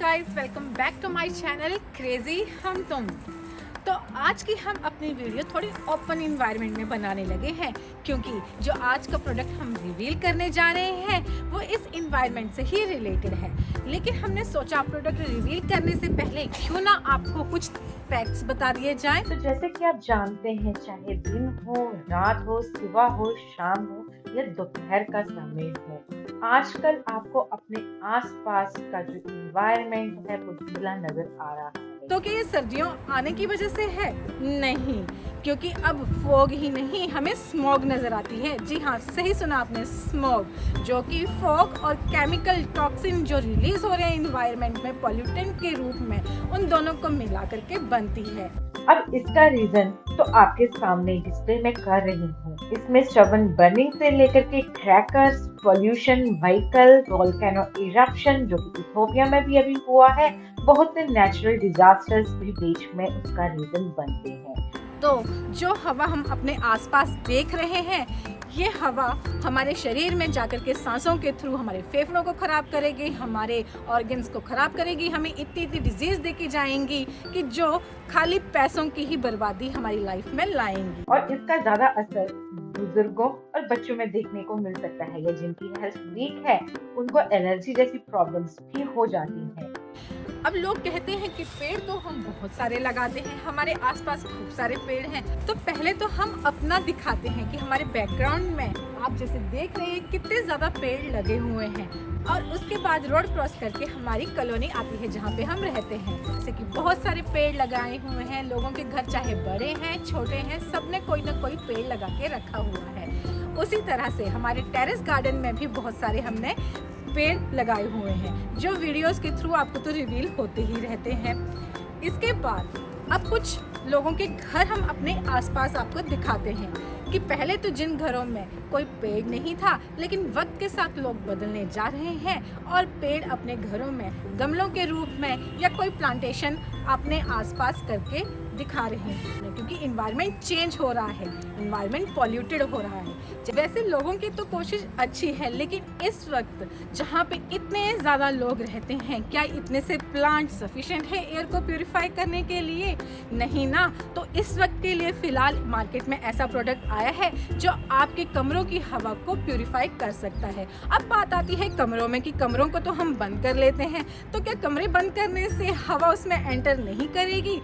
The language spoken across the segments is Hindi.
Guys, welcome back to my channel crazy हम तुम। तो आज की हम अपनी वीडियो थोड़ी ओपन इन्वायरमेंट में बनाने लगे हैं, क्योंकि जो आज का प्रोडक्ट हम रिवील करने जा रहे हैं वो इस इन्वायरमेंट से ही रिलेटेड है। लेकिन हमने सोचा प्रोडक्ट रिवील करने से पहले क्यों ना आपको कुछ फैक्ट्स बता दिए जाएं। तो जैसे कि आप जानते हैं, चाहे दिन हो, रात हो, सुबह हो, शाम हो या दोपहर का समय हो, आजकल आपको अपने आसपास का जो एनवायरनमेंट है वो धुंधला नजर आ रहा है। तो क्या ये सर्दियों आने की वजह से है? नहीं, क्योंकि अब फॉग ही नहीं हमें स्मॉग नजर आती है। जी हाँ, सही सुना आपने, स्मॉग, जो कि फॉग और केमिकल टॉक्सिन जो रिलीज हो रहे हैं एनवायरनमेंट में पॉल्यूटेंट के रूप में, उन दोनों को मिला करके बनती है। अब इसका रीजन तो आपके सामने डिस्प्ले में कर रही हूँ। इसमें स्टबन बर्निंग से लेकर के crackers, pollution, vehicle, volcano eruption जो कि इथियोपिया में भी अभी हुआ है, बहुत से नेचुरल डिजास्टर्स भी बीच में उसका रीजन बनते हैं। तो जो हवा हम अपने आसपास देख रहे हैं, ये हवा हमारे शरीर में जाकर के सांसों के थ्रू हमारे फेफड़ों को खराब करेगी, हमारे ऑर्गन्स को खराब करेगी, हमें इतनी डिजीज देके जाएंगी कि जो खाली पैसों की ही बर्बादी हमारी लाइफ में लाएंगी। और इसका ज्यादा असर बुजुर्गों और बच्चों में देखने को मिल सकता है, या जिनकी हेल्थ वीक है उनको एलर्जी जैसी प्रॉब्लम्स भी हो जाती हैं। अब लोग कहते हैं कि पेड़ तो हम बहुत सारे लगाते हैं, हमारे आसपास खूब सारे पेड़ हैं, तो पहले तो हम अपना दिखाते हैं कि हमारे बैकग्राउंड में आप जैसे देख रहे हैं कितने ज्यादा पेड़ लगे हुए हैं। और उसके बाद रोड क्रॉस करके हमारी कॉलोनी आती है जहाँ पे हम रहते हैं, जैसे कि बहुत सारे पेड़ लगाए हुए हैं। लोगों के घर चाहे बड़े हैं छोटे हैं, सबने कोई ना कोई पेड़ लगा के रखा हुआ है। उसी तरह से हमारे टेरेस गार्डन में भी बहुत सारे हमने पेड़ लगाए हुए हैं, जो वीडियोस के थ्रू आपको तो रिवील होते ही रहते हैं। इसके बाद अब कुछ लोगों के घर हम अपने आसपास आपको दिखाते हैं कि पहले तो जिन घरों में कोई पेड़ नहीं था, लेकिन वक्त के साथ लोग बदलने जा रहे हैं और पेड़ अपने घरों में गमलों के रूप में या कोई प्लांटेशन अपने आसपास करके दिखा रहे हैं, क्योंकि इन्वायरमेंट चेंज हो रहा है, इन्वायरमेंट पॉल्यूटेड हो रहा है। वैसे लोगों की तो कोशिश अच्छी है, लेकिन इस वक्त जहाँ पे इतने ज़्यादा लोग रहते हैं, क्या इतने से प्लांट सफिशिएंट है एयर को प्यूरिफाई करने के लिए? नहीं ना। तो इस वक्त के लिए फ़िलहाल मार्केट में ऐसा प्रोडक्ट आया है जो आपके कमरों की हवा को प्यूरिफाई कर सकता है। अब बात आती है कमरों में कि कमरों को तो हम बंद कर लेते हैं, तो क्या कमरे बंद करने से हवा उसमें एंटर नहीं करेगी?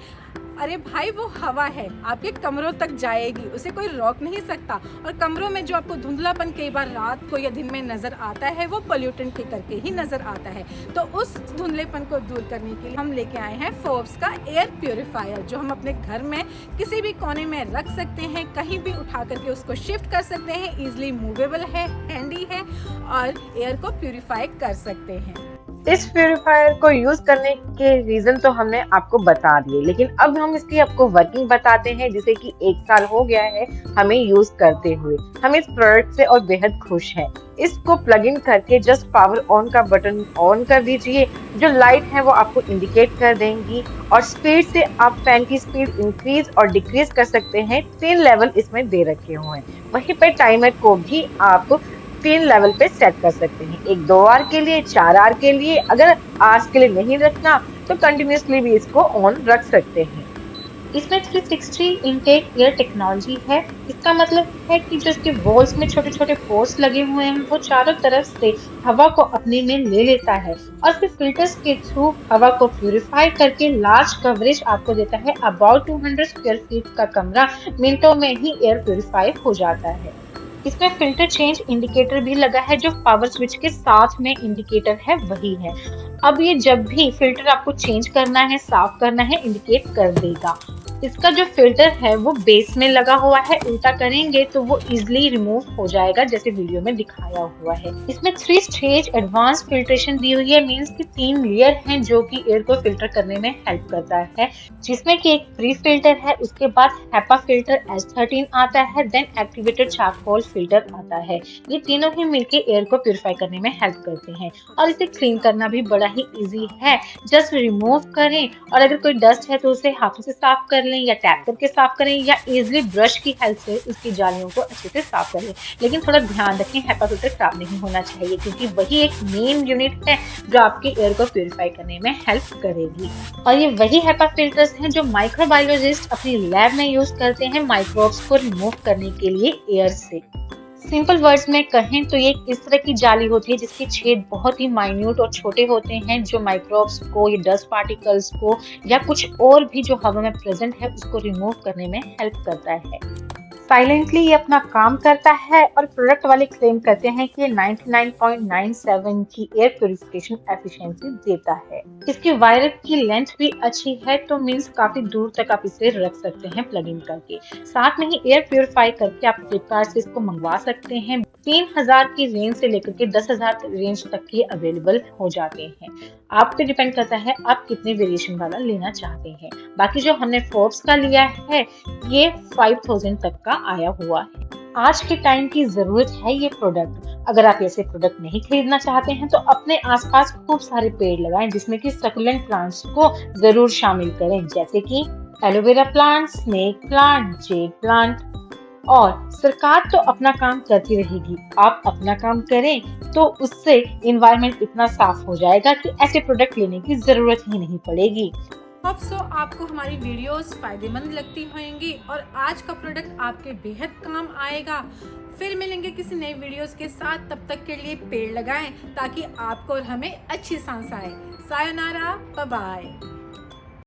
अरे भाई, वो हवा है, आपके कमरों तक जाएगी, उसे कोई रोक नहीं सकता। और कमरों में जो आपको धुंधलापन कई बार रात को या दिन में नजर आता है, वो पोल्यूटेंट के करके ही नजर आता है। तो उस धुंधलेपन को दूर करने के लिए हम लेके आए हैं फोर्ब्स का एयर प्यूरिफायर, जो हम अपने घर में किसी भी कोने में रख सकते हैं, कहीं भी उठा करके उसको शिफ्ट कर सकते हैं, इजिली मूवेबल है, हैंडी है और एयर को प्यूरिफाई कर सकते हैं। इस प्यूरिफायर को यूज करने के रीजन तो हमने आपको बता दिए, लेकिन अब हम इसकी आपको वर्किंग बताते हैं, जिसे कि 1 साल हो गया है हमें यूज करते हुए। हम इस प्रोडक्ट से और बेहद खुश हैं। इसको प्लग इन करके जस्ट पावर ऑन का बटन ऑन कर दीजिए, जो लाइट है वो आपको इंडिकेट कर देंगी, और स्पीड से आप फैन की स्पीड इंक्रीज और डिक्रीज कर सकते हैं। 3 लेवल इसमें दे रखे हुए हैं। वहीं पे टाइमर को भी आप 3 लेवल पे सेट कर सकते हैं, एक 2 आवर के लिए, 4 आवर के लिए। अगर आवर्स के लिए नहीं रखना तो कंटिन्यूसली भी इसको ऑन रख सकते हैं। इसमें 360 इनटेक एयर टेक्नोलॉजी है। इसका मतलब है कि जो इसके वॉल्स में छोटे छोटे पोर्स लगे हुए हैं, वो चारों तरफ से हवा को अपने में ले लेता है और फिर फिल्टर्स के थ्रू हवा को प्यूरिफाई करके लार्ज कवरेज आपको देता है। अबाउट 200 स्क्वायर फीट का कमरा मिनटों में ही एयर प्यूरिफाई हो जाता है। इसमें फिल्टर चेंज इंडिकेटर भी लगा है, जो पावर स्विच के साथ में इंडिकेटर है वही है। अब ये जब भी फिल्टर आपको चेंज करना है, साफ करना है, इंडिकेट कर देगा। इसका जो फिल्टर है वो बेस में लगा हुआ है, उल्टा करेंगे तो वो इजिली रिमूव हो जाएगा, जैसे वीडियो में दिखाया हुआ है। इसमें 3 स्टेज एडवांस फिल्ट्रेशन दी हुई है, मींस कि 3 लेयर हैं जो कि एयर को फिल्टर करने में हेल्प करता है, जिसमें कि एक प्री फिल्टर है, उसके बाद HEPA फिल्टर S13 आता है, देन एक्टिवेटेड चारकोल फिल्टर आता है। ये तीनों ही मिलके एयर को प्यूरिफाई करने में हेल्प करते हैं और इसे क्लीन करना भी बड़ा ही इजी है। जस्ट रिमूव करें और अगर कोई डस्ट है तो उसे हाथों से साफ कर लें या टैप करके साफ करें या इजिली ब्रश की हेल्प से उसकी जालियों को अच्छे से साफ कर लें। लेकिन थोड़ा ध्यान रखें, HEPA फिल्टर खराब नहीं होना चाहिए क्योंकि वही एक मेन यूनिट है जो आपके एयर को प्यूरिफाई करने में हेल्प करेगी। और ये वही HEPA फिल्टर्स हैं जो माइक्रोबायोलॉजिस्ट अपनी लैब में यूज करते हैं माइक्रोब्स को रिमूव करने के लिए एयर से। सिंपल वर्ड्स में कहें तो ये इस तरह की जाली होती है जिसके छेद बहुत ही माइन्यूट और छोटे होते हैं जो माइक्रोब्स को या डस्ट पार्टिकल्स को या कुछ और भी जो हवा में प्रेजेंट है उसको रिमूव करने में हेल्प करता है। साइलेंटली ये अपना काम करता है और प्रोडक्ट वाले क्लेम करते हैं कि ये 99.97 की एयर प्यूरिफिकेशन एफिशिएंसी देता है। इसकी वायर की लेंथ भी अच्छी है तो मींस काफी दूर तक आप इसे रख सकते हैं प्लग इन करके। साथ में ही एयर प्यूरिफाई करके आप फ्लिपकार्ट से इसको मंगवा सकते हैं। 3000 की रेंज से लेकर के 10,000 रेंज तक के अवेलेबल हो जाते हैं। आप पे डिपेंड करता है आप कितने वेरिएशन वाला लेना चाहते हैं। बाकी जो हमने फोर्ब्स का लिया है ये 5000 तक का आया हुआ है। आज के टाइम की जरूरत है ये प्रोडक्ट। अगर आप ऐसे प्रोडक्ट नहीं खरीदना चाहते हैं तो अपने आसपास खूब सारे पेड़ लगाएं जिसमें कि सक्यूलेंट प्लांट्स को जरूर शामिल करें जैसे कि aloe vera plant, snake plant, jade plant. और सरकार तो अपना काम करती रहेगी, आप अपना काम करें तो उससे एनवायरनमेंट इतना साफ हो जाएगा कि ऐसे प्रोडक्ट लेने की जरूरत ही नहीं पड़ेगी। होप सो आपको हमारी वीडियोस फायदेमंद लगती होंगी और आज का प्रोडक्ट आपके बेहद काम आएगा। फिर मिलेंगे किसी नई वीडियोस के साथ, तब तक के लिए पेड़ लगाएं ताकि आपको और हमें अच्छी सांस आए। सायोनारा, बाय बाय।